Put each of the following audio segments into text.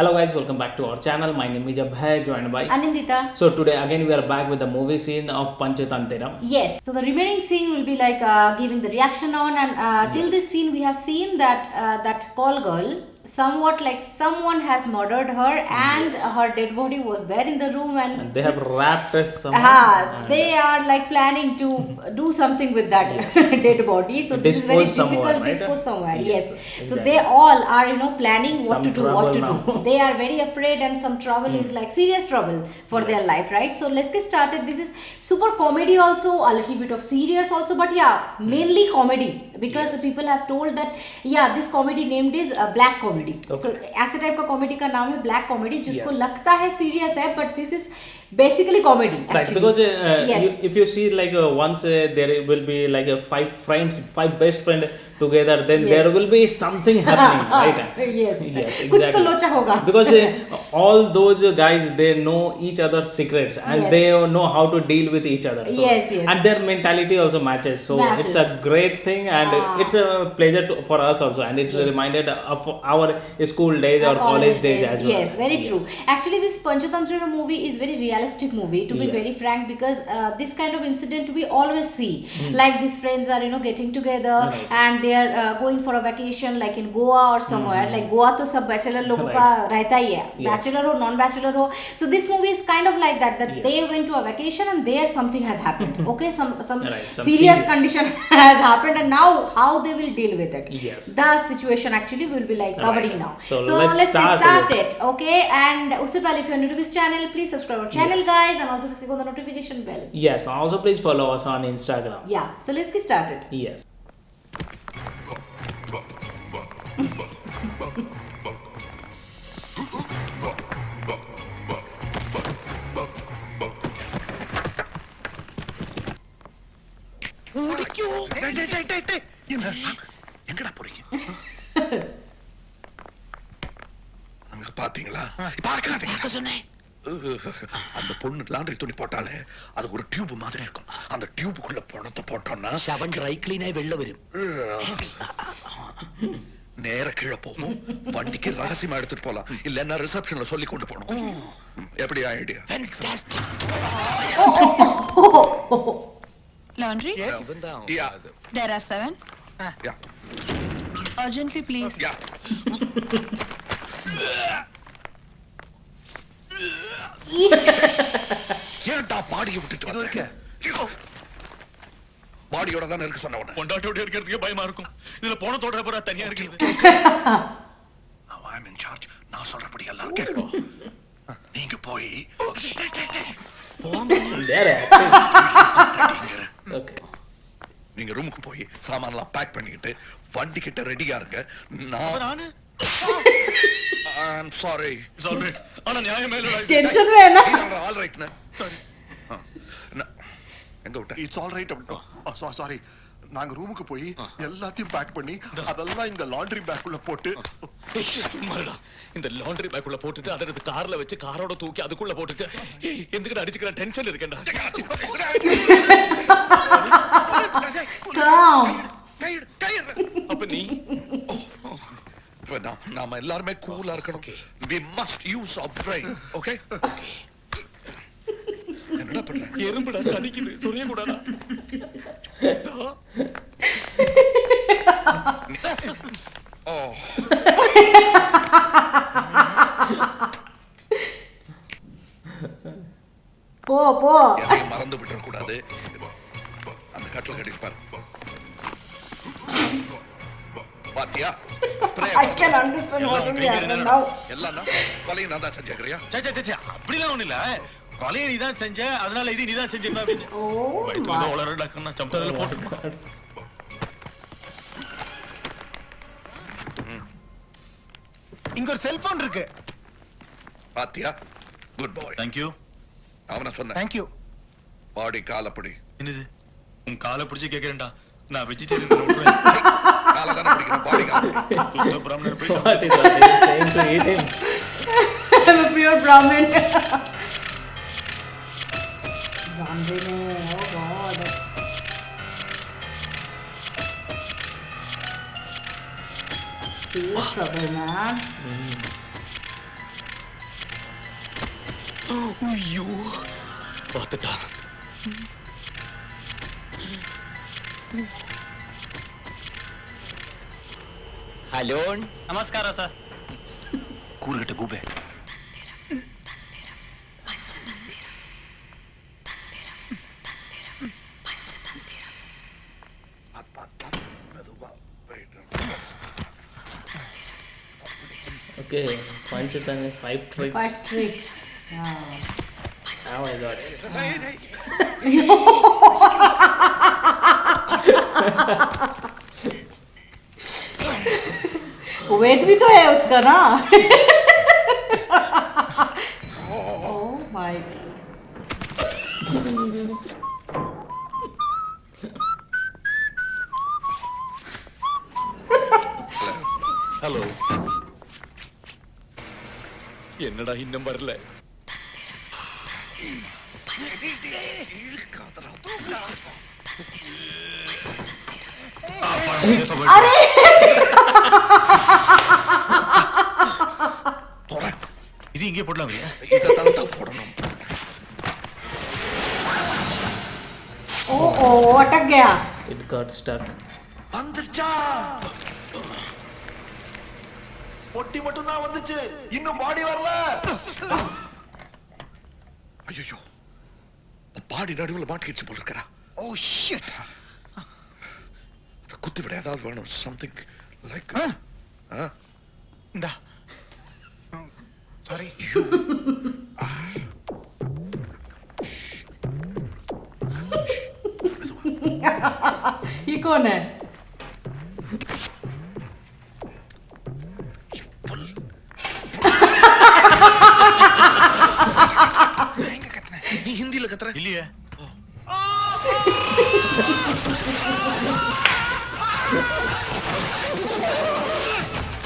Hello guys, welcome back to our channel. My name is Abhay, joined by Anindita. So today again we are back with the movie scene of Panchatantra. Yes. So the remaining scene will be like giving the reaction on, and till Yes. this scene we have seen that that call girl somewhat like someone has murdered her, and Yes. her dead body was there in the room, And and they have this, wrapped us somehow and they are like planning to do something with that yes, dead body. So this is very dispose somewhere, difficult. right? Dispose somewhere. Yes, Yes. So they exactly. all are planning what to Some do, what trouble to now. do. They are very afraid, and some trouble is like serious trouble for their Yes. life, right? So let's get started. This is super comedy also, a little bit of serious also, but yeah, mainly comedy because Yes. people have told that yeah, this comedy named is black comedy. So Okay. ऐसे type का comedy का नाम है black comedy जिसको Yes. लगता है serious है but this is basically comedy Right, because yes if you see like once there will be like five friends, five best friends together, then Yes. there will be something happening, right? yes Yes, कुछ तो exactly. लोचा होगा Because all those guys they know each other's secrets and Yes. they know how to deal with each other. So, Yes, yes. and their mentality also matches. So Matches. it's a great thing and it's a pleasure for us also, and it's Yes. reminded of our school days or college days as well. Yes, very true. Actually, this Panchatantra movie is very realistic movie. To be Yes. very frank, because this kind of incident we always see. Like these friends are getting together Right. and they are going for a vacation like in Goa or somewhere. Like Goa तो सब bachelor लोगों का रहता ही है. Yes. Bachelor हो, non-bachelor हो. So this movie is kind of like that. That Yes. they went to a vacation and there something has happened. Okay, some Right, some serious serious. condition has happened and now how they will deal with it. Yes. The situation actually will be like covering Right. now. So let's let's get start started. Okay, and उससे पहले if you are new to this channel, please subscribe our channel, Yes. guys, and also please click on the notification bell. Yes, and also please follow us on Instagram. Yeah, so let's get started. Yes. ஓடிக்கோ டேய் டேய் டேய் டேய் டேய் என்ன எங்கடா போறீங்க அங்க பாத்தீங்களா பார்க்காதீங்க சொன்னேன் அந்த பொண்ணு லாண்டரி துணி போட்டாலே அது ஒரு டியூப் மாதிரி இருக்கும் அந்த டியூபுக்குள்ள பணத்தை போட்டோம்னா ശവൻ ഡ്രൈ ക്ലീനായി വെള്ളം വരും நேர கீழே போகும் வண்டிக்கு ரகசியமா எடுத்துட்டு போலாம் இல்லன்னா ரிசப்ஷன்ல சொல்லி கொண்டு போகணும் எப்படி idea Laundry? Yeah There are 7. Yeah Urgently, please. யா ஏன்டா பாடியை விட்டுட்டு இது இருக்க பாடியோட தானே இருக்கு சொன்ன உடனே பொண்டாட்டியோட இருக்கிறதுக்கே பயமா இருக்கும் இதுல போனதோட பூரா தனியா இருக்குது ஐ அம் இன் சார்ஜ் நான் சொல்றபடி எல்லாரும் கேட்கணும் நீங்க போய் There acting. Okay. நீங்க ரூமுக்கு போய் சாமான்லாம் பேக் பண்ணிக்கிட்டு வண்டி கிட்ட ரெடியா இருங்க நான் நானு ஐ அம் சாரி சொல்றேன் ஆனா நியாயம் மேல Tension में है ना? ஆல் ரைட் எங்க விட்ட இட்ஸ் ஆல் ரைட் சாரி நாங்க ரூமுக்கு போய் எல்லாத்தையும் பேக் பண்ணி அதெல்லாம் இந்த லாண்டரி பேக் உள்ள போட்டு சும்மாடா இந்த லாண்டரி பேக் உள்ள போட்டுட்டு அதை எடுத்து கார்ல வச்சு காரோட தூக்கி அதுக்குள்ள போட்டுட்டு எதுக்கிட்ட அடிச்சுக்கிற டென்ஷன் இருக்கேன்டா Calm. அப்ப நீ நாம எல்லாருமே கூலா இருக்கணும் we must use our brain okay என்னடா பண்ற எறும்புடா கடிக்குது சொரிய கூடாதா ஓ போ போ எதையும் மறந்து விட்டுற கூடாது அந்த கட்டில் கட்டிட்டு பாரு பாத்தியா I can understand what will happen now. எல்லாம் கொலையும் நான் தான் செஞ்சுக்கிறியா அப்படிலாம் ஒண்ணு இல்ல கொலையை நீதான் செஞ்ச அதனால இது நீதான் செஞ்சிருந்தா Oh வயிற்றுல my. உளறடா கண்ணா சம்தல போட்டு இங்க ஒரு செல்போன் இருக்கு பாத்தியா குட் பாய் தேங்க்யூ அவனை சொன்ன தேங்க்யூ பாடி காலப்படி என்னது உன் காலை பிடிச்சி கேக்குறேன்டா நான் வெஜிடேரியன் காலை தானே பிடிக்கணும் பாடி காலப்படி பிராமணர் போயிட்டு What is that? He is saying to eat him. I'm a pure Brahmin. Laundry में, oh God. Serious trouble, man. ஐயோ பார்த்துட்டா. ಹಲೋ ನಮಸ್ಕಾರ ಸರ್. கூறுகிட்ட கூபே Okay, Panchatantra, 5 tricks. 5 tricks. Oh my god. Weight भी तो है उसका ना. Oh my. ஹலோ, என்னடா இன்னும் வரல? अरे இது இங்கே போடலாம். இதைத்தான் தான் போடணும். ओ अटक गया. It got stuck. வந்துச்சா? பொட்டி மட்டும் தான் வந்துச்சு, இன்னும் பாடி வரல. ஐயோ, பாடி நடுவுல மாட்டிக்கிச்சு போல இருக்கறா. Oh shit. அத குத்தி விட ஏதாவது வேணும். சம்திங் லைக் இந்தா. சாரி. ये कौन है? நீ ஹிந்தில கத்துற இல்லையே.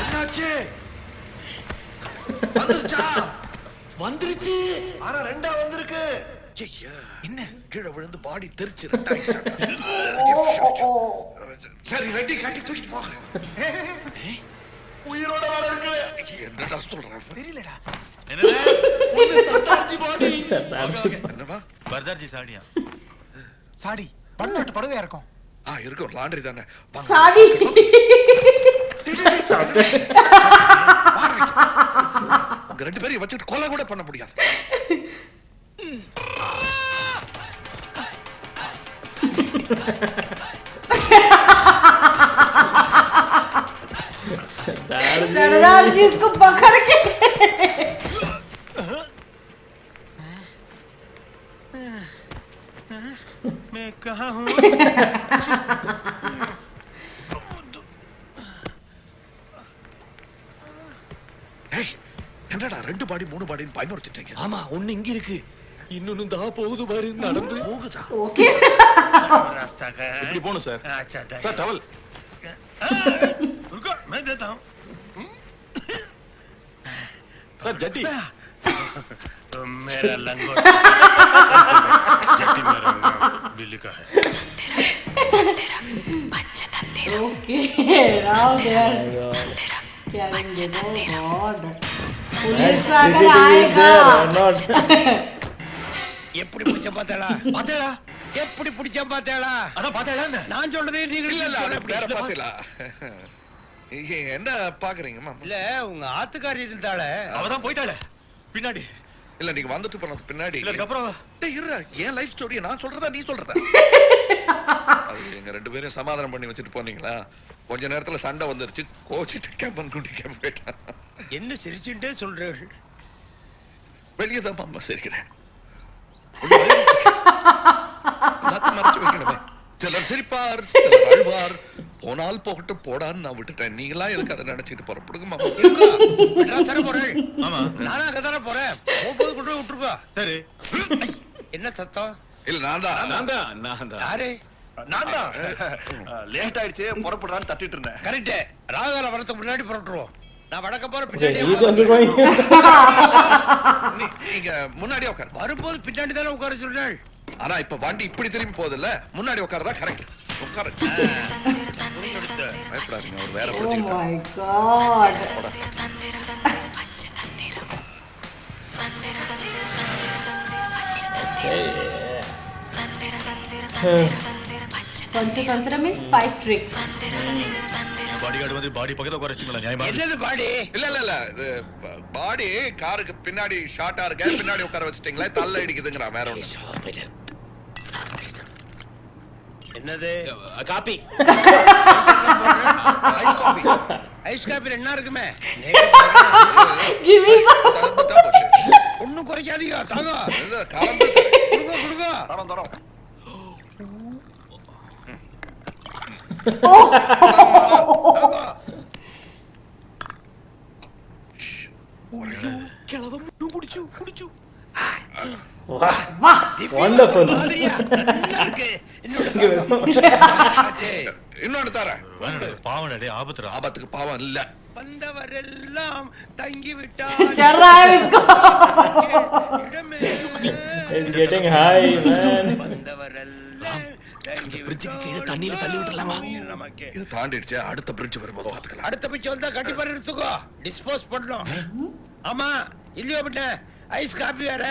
என்னாச்சு? வந்துச்சா? வந்துருச்சு. ஆனா ரெண்டா வந்திருக்கு. ஐயா, என்ன கீழே விழுந்து பாடி தெரிச்சு ரெண்டாயிடுச்சாடா. சரி, ரெட்டி காட்டி தூக்கிட்டு போங்க. உயிரோட வர இருக்கு. என்னடா சொல்ற? தெரியலடா. Sardarji. என்னவா? பர்தார்ஜி சாடியா? சாடி பட்டு படவையா இருக்கும். இருக்கும், லாண்டரி தானே. साड़ी. உங்க ரெண்டு பேரையும் வச்சுட்டு கொலை கூட பண்ண முடியாது. सरदार जी उसको पकड़ के. मैं कहाँ हूँ? ஏய், என்னடா ரெண்டு பாடி மூணு பாடின்னு பயமுறுத்திட்டீங்க? ஆமா, ஒண்ணு இங்க இருக்கு, இன்னொன்னு தா போகுது பாரு. நடந்து போகுதா? ओके. रास्ता का है. இப்படி போணும் சார். अच्छा சார் டவல். रुको मैं देता हूँ. சார் ஜட்டி. मेरा लंगोट जटी मेरा बिल्ली का है. Okay. Now they are carrying this. Oh God. Police अगर CCTV is आएगा. there or not? எப்படி பிடிச்ச பாத்தேடா? பாத்தேடா? எப்படி பிடிச்ச பாத்தேடா? அட பாத்தேடா. நான் சொல்றதே நீங்க இல்ல இல்ல, அது எப்படி வேற இல்ல, பாத்தீங்களா? என்ன பாக்குறீங்க மாமா? இல்ல உங்க ஆத்துக்காரி இருந்தாளே, அவதான் போயிட்டாளே பின்னாடி. இல்ல, நீங்க வந்துட்டு போனது பின்னாடி. இல்ல அதுக்கப்புறம் டேய் இருடா, என் லைஃப் ஸ்டோரியை நான் சொல்றதா நீ சொல்றதா? அது எங்க ரெண்டு பேரும் சமாதானம் பண்ணி வச்சுட்டு போனீங்களா? கொஞ்ச நேரத்துல சண்டை வந்துருச்சு, கோச்சிட்டு கேம்பன் குண்டி கேம்ப போயிட்டான். என்ன சிரிச்சுட்டே சொல்றீர்கள்? வெளியே தான் மாமா சிரிக்கிறேன். எல்லாத்தையும் மறைச்சு வைக்கணுமே. சிலர் சிரிப்பார், சிலர் அழுவார். போனால் போகட்டும் போடான்னு நான் விட்டுட்டேன். நீங்களா எதுக்கு அதை நினைச்சிட்டு புறப்படுங்க மாமா. தானே போறேன். ஆமா நானும் அங்கதானே போறேன். போகும்போது கொண்டு போய் விட்டுருக்கா. சரி. என்ன சத்தம்? இல்ல நான் தான். நான் தான். யாரு? நான் தான். லேட் ஆயிடுச்சு, புறப்படுறான்னு தட்டிட்டு இருந்தேன். கரெக்ட். ராகால வரதுக்கு முன்னாடி புறட்டுருவோம். நான் வடக்க போற Okay, பின்னாடி he's also going. நீங்க முன்னாடியே உட்காரு. வரும்போது பின்னாடி தானே உட்கார சொன்னாள். ஆனா இப்ப வண்டி இப்படி திரும்பி போகுது இல்ல, முன்னாடி உட்காரதா கரெக்ட். உட்காரு. பயப்படாதீங்க, அவர் வேற Oh படுத்தி. my God. Panchatantra means 5 tricks. Bodyguard வந்து பாடி பக்கத்துல குறைச்சிங்களா நியாயமா என்னது பாடி இல்ல இது பாடி காருக்கு பின்னாடி ஷார்ட்டா இருக்க பின்னாடி உட்கார வச்சிட்டீங்களா தள்ள இடிக்குதுங்கறா வேற ஒண்ணு என்னது coffee ice coffee ice coffee என்ன இருக்குமே Give me some. தந்துட்டா போச்சு ஒண்ணும் குறைக்காதீங்க தாங்க இது கலந்து குடுங்க தரம் Wonderful. இன்னொன்னு தரேன் பாவனடே ஆபத்துடா ஆபத்துக்கு பாவம் இல்ல வந்தவரெல்லாம் தங்கி चल रहा है इसको. It's getting high, man. வந்தவரெல்லாம் தங்கி பிரிட்ஜுக்கு கீழே தண்ணியில தள்ளி விட்டுறலாமா? நமக்கு இது தாண்டிடுச்சு அடுத்த பிரிட்ஜ் வரும்போது பாத்துக்கலாம் அடுத்த பிச்சை வந்தா கண்டிப்பா எடுத்துக்கோ டிஸ்போஸ் பண்ணணும் ஆமா இல்லையோ பின்ன ஐஸ் காபி வேற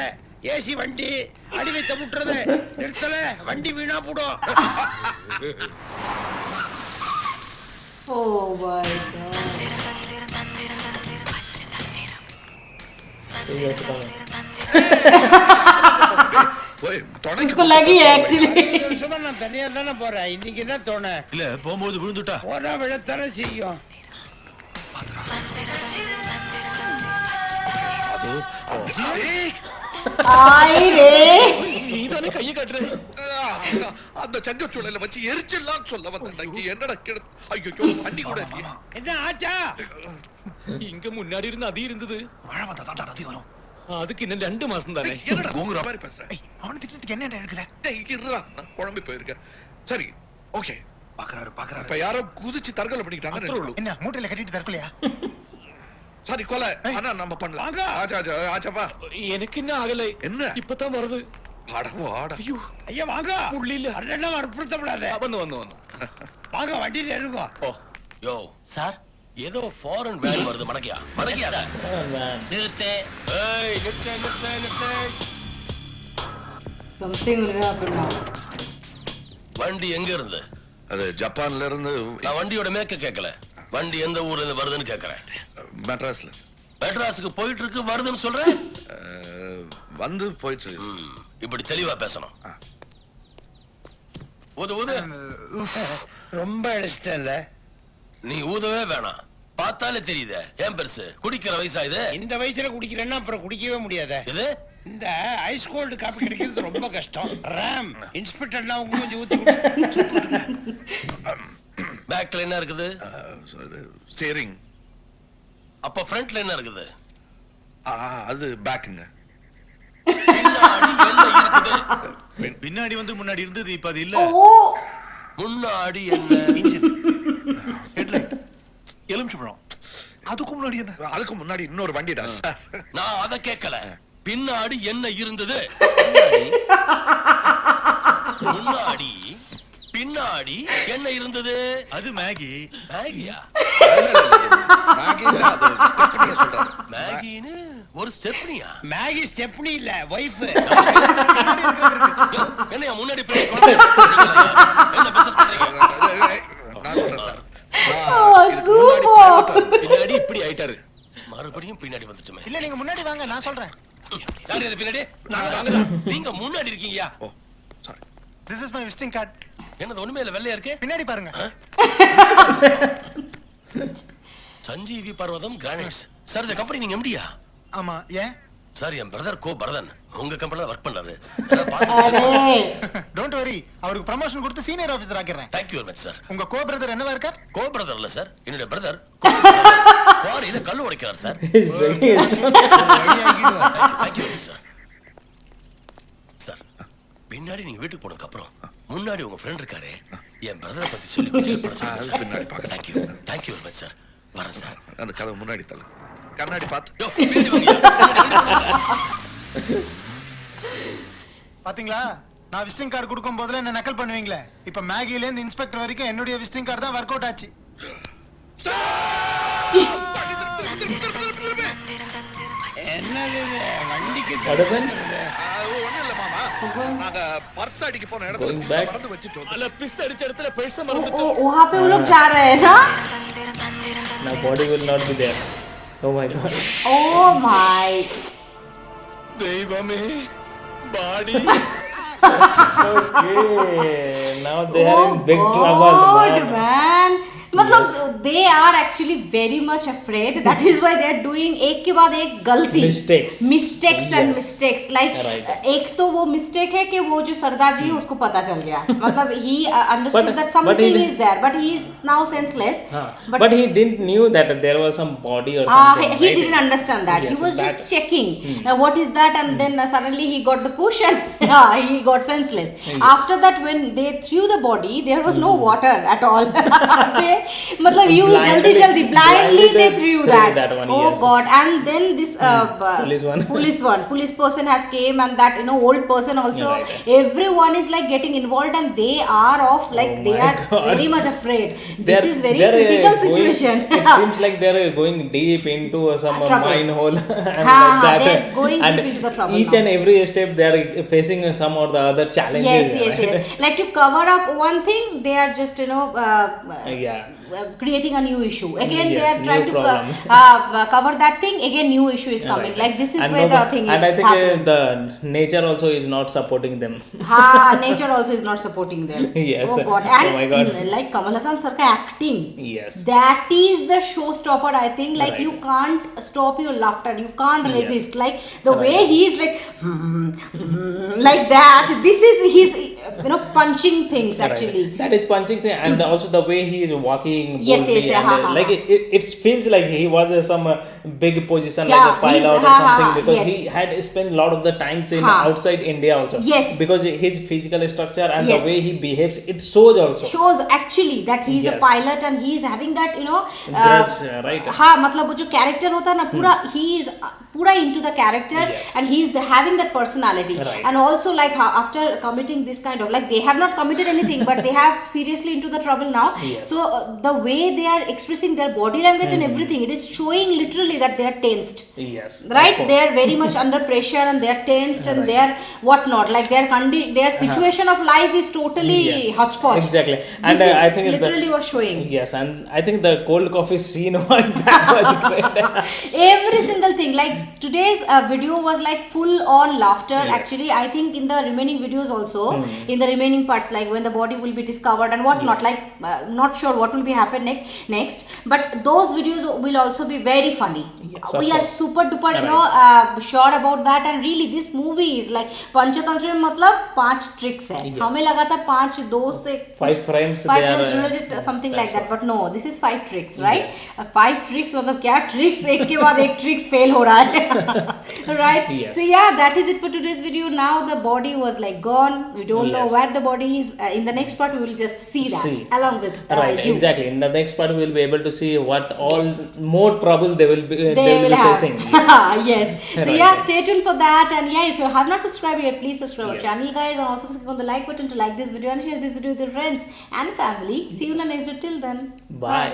ஏசி வண்டி அடி வைத்த முட்டுறது நிறுத்தல வண்டி வீணா போடும் Oh my god. போய் उसको लगी है actually. வருஷமா நான் தனியா தானே போறேன் இன்னைக்கு என்ன தோண இல்ல போகும்போது விழுந்துட்டா போனா விழத்தானே செய்யும் आई रे. நீதானே கையை காட்டுற அந்த சங்கச்சூழல வச்சு எரிச்சல்லாம் சொல்ல வந்தேன் என்னடா கிட ஐயோ வண்டி கூட இல்லையே. என்ன ஆச்சா இங்க முன்னாடி இருந்து அது இருந்தது மழை வந்தா தாண்டா நதி வரும் அதுக்கு இன்னும் 2 மாசம் தானே என்னடா ஊங்குற மாதிரி பேசுறேன் அவனை திட்டத்துக்கு என்ன எடுக்கிற டேய் இருடா நான் குழம்பி போயிருக்கேன் சரி ஓகே பாக்குறாரு இப்ப யாரோ குதிச்சு தற்கொலை பண்ணிக்கிட்டாங்க என்ன மூட்டையில கட்டிட்டு தற்கொலையா சரி கொலை ஆனா நம்ம பண்ணலாம் வாங்க. ஆச்சா ஆச்சா ஆச்சாப்பா எனக்கு என்ன ஆகலை என்ன? இப்பதான் வருது ஆடவோ ஆட ஐயோ ஐயா வாங்க உள்ளில. அதெல்லாம் வற்புறுத்தப்படாத வந்து வாங்க வண்டியில இருங்கோ யோ சார் ஏதோ ஃபாரின் வேன் வருது மடக்கியா சார் Oh, man. நிறுத்து ஏய் நிறுத்து Something will happen now. வண்டி எங்க இருந்து அது ஜப்பான்ல இருந்து நான் வண்டியோட மேக்க கேட்கல வண்டி எந்த ஊர்ல இருந்து வருதுன்னு கேக்குறேன் மெட்ராஸ்ல மெட்ராஸுக்கு போயிட்டு இருக்கு வருதுன்னு சொல்றேன் வந்து போயிட்டு இருக்கு. இப்படி தெளிவா பேசணும் ஊது ஊது ரொம்ப இடிச்சிட்டல நீ ஊதவே வேணாம் பார்த்தாலே தெரியுதே ஏன் பெருசு குடிக்கிற வயசா இது இந்த வயசுல குடிக்கிறேன்னா அப்புறம் குடிக்கவே முடியாத இது இந்த ஐஸ் கோல்டு காப்பி கிடைக்கிறது ரொம்ப கஷ்டம் ராம் இன்ஸ்பெக்டர்லாம் உங்களுக்கு கொஞ்சம் ஊத்தி பேக்ல என்ன இருக்குது ஸ்டீரிங் அப்ப ஃப்ரண்ட்ல என்ன இருக்குது அது பேக்குங்க பின்னாடி என்ன இருக்குது பின்னாடி வந்து முன்னாடி இருந்தது இப்ப அது இல்ல Oh. முன்னாடி என்ன ஹெட்லைட் எலுமிச்சம்பழம் அதுக்கு முன்னாடி என்ன அதுக்கு முன்னாடி இன்னொரு வண்டிடா சார் நான் அத கேட்கல பின்னாடி என்ன இருந்தது முன்னாடி பின்னாடி என்ன இருந்தது அது மேகி மேகியா மேகின்னு ஒரு ஸ்டெப்னியா மேகி ஸ்டெப்னி இல்ல வைஃப் என்னையா முன்னாடி பின்னாடி குழந்தை? என்ன பிசினஸ் பண்றீங்க நான் சொல்றேன் சார் Oh, super. பின்னாடி இப்படி ஆயிட்டாரு மறுபடியும் பின்னாடி வந்துட்டுமே இல்ல நீங்க முன்னாடி வாங்க நான் சொல்றேன் யாரு இது பின்னாடி நாங்க நீங்க முன்னாடி இருக்கீங்கயா oh sorry this is my visiting card என்னது ஒண்ணுமே இல்ல வெள்ளையா இருக்கு பின்னாடி பாருங்க சஞ்சீவி பர்வதம் கிரானைட்ஸ் சார் இந்த கம்பெனி நீங்க எம்டியா ஆமா ஏன் சார் என் பிரதர் கோ பரதன் உங்க கம்பெனில ஒர்க் பண்றாரு अरे. டோன்ட் வரி அவருக்கு ப்ரமோஷன் கொடுத்து சீனியர் ஆபீசர் ஆக்கிடுறேன் தேங்க்யூ வெரி மச் சார் உங்க கோ பிரதர் என்னவா இருக்கார் கோ பிரதர் இல்ல சார் என்னுடைய பிரதர் இத கல்லு உடைக்கிறார் sir He's breaking his thank you sir sir பின்னாடி நீங்க வீட்டுக்கு போனதுக்கு அப்புறம் முன்னாடி உங்க ஃப்ரெண்ட் இருக்காரே என் பிரதரை பத்தி சொல்லி அது பின்னாடி பார்க்கலாம். தேங்க்யூ வெரி மச் சார் வரேன் சார் அந்த கதவு முன்னாடி தள்ளு கண்ணாடி பார்த்து யோ, பின்னாடி வாங்கய்யா. பாத்தீங்களா நான் விசிட்டிங் கார்டு கொடுக்கும் போதுல என்ன நக்கல் பண்ணுவீங்களே இப்ப மேகில இருந்து இன்ஸ்பெக்டர் வரைக்கும் என்னுடைய விசிட்டிங் கார்டு தான் ஒர்க் அவுட் ஆச்சு என்ன என்னது இது? வண்டிக்கு What happened? ஒண்ணும் இல்ல மாமா, நாங்க பர்ஸ் அடிக்க போன இடத்துல Going pizza back. மறந்து வச்சுட்டு வந்தோம். அல்ல பிஸ் அடிச்ச இடத்துல பெருசா ओ, மறந்து ओ, वहाँ पे वो लोग जा रहे हैं ना? Now body will not be there. Oh my god. Oh my. தெய்வமே பாடி Okay. Now they are in big Oh trouble. God, man. man. मतलब they are actually very much afraid. That is why they are doing एक के बाद एक गलती Mistakes. and Yes. mistakes like Right. एक तो वो mistake है कि वो जो सरदार जी है उसको पता चल गया मतलब he understood But- that something but he is there but he is now senseless. But he didn't knew that there was some body or he something. right? didn't understand that. Yes, He was that- just checking what is that, and then suddenly he got the push and he got senseless. After that, when they threw the body, there was no water at all. they, मतलब you Blindly- blindly blindly they they threw threw that. that one, Oh yes. God! And then this Police one. police person has came, and that old person also. Yeah, right. Everyone is like getting involved, and they are of like Oh they my are God. very much afraid. This They're- is very they're, critical going- situation. It seems like they're going deep into some Trouble. mine hole and Ha, like that. they're going and deep into the trouble each now. and every step they're facing some or the other challenges. Yes. Like to cover up one thing, they are just Yeah. creating a new issue. Again, they Yes, are trying new to problem. cover that thing. Again, new issue is coming. Right. Like this is And where the thing is and I think happening. the nature also is not supporting them. Nature also is not supporting them. Yes. Oh God. And Oh my God. like Kamal Hassan sir ka acting. Yes. That is the showstopper. I think like Right. you can't stop your laughter. You can't Yes. resist. Like the way he is like like that. This is his punching things actually. Right. That is punching thing, and also the way he is walking. Yes, boldly yeah, and, like it feels like he was some big position, Yeah, like a pilot he's- or something, because yes. he had spent a lot of the times in outside India also. Yes. Because his physical structure and Yes. the way he behaves, it shows also. Shows actually that he is a Yes. pilot and he is having that Grudge, right. हाँ मतलब वो जो character होता है ना पूरा he is पूरा into the character Yes. and he is having that personality. Right. And also like after committing this kind of like they have not committed anything but they have seriously into the trouble now. Yes. So the way they are expressing their body language and everything, it is showing literally that they are tensed. Yes. Right, of course. they are very much under pressure and they are tensed and Right. they are whatnot. Like their situation of life is totally Yes. hodgepodge. Exactly. This And is I think literally was showing. Yes, and I think the cold coffee scene was that much great. Every single thing. Like today's video was like full on laughter. Yes. Actually, I think in the remaining videos also, in the remaining parts, like when the body will be discovered and whatnot. Yes. Like not sure what will be happening next, but those videos will also be very funny. Yes, We of are course. super duper Right. sure about that. And really, this movie is like Panchatantra मतलब 5 tricks है. Yes. हमें लगा था 5 दोस्त 5 friends. 5 they friends are, related something like that's that, but no, this is 5 tricks, right? Yes. 5 tricks मतलब क्या tricks एक के बाद एक tricks fail हो रहा है, right? Yes. So yeah, that is it for today's video. Now the body was like gone. We don't know Yes. where the body is. In the next part, we will just see that along with Right, you. exactly. In the next part, we will be able to see what all more trouble they will be They will have. facing. Yes. So Right. yeah, stay tuned for that. And yeah, if you have not subscribed yet, please subscribe our Yes. channel, guys. And also click on the like button to like this video and share this video with your friends and family. See you in the next video. Till then, Bye.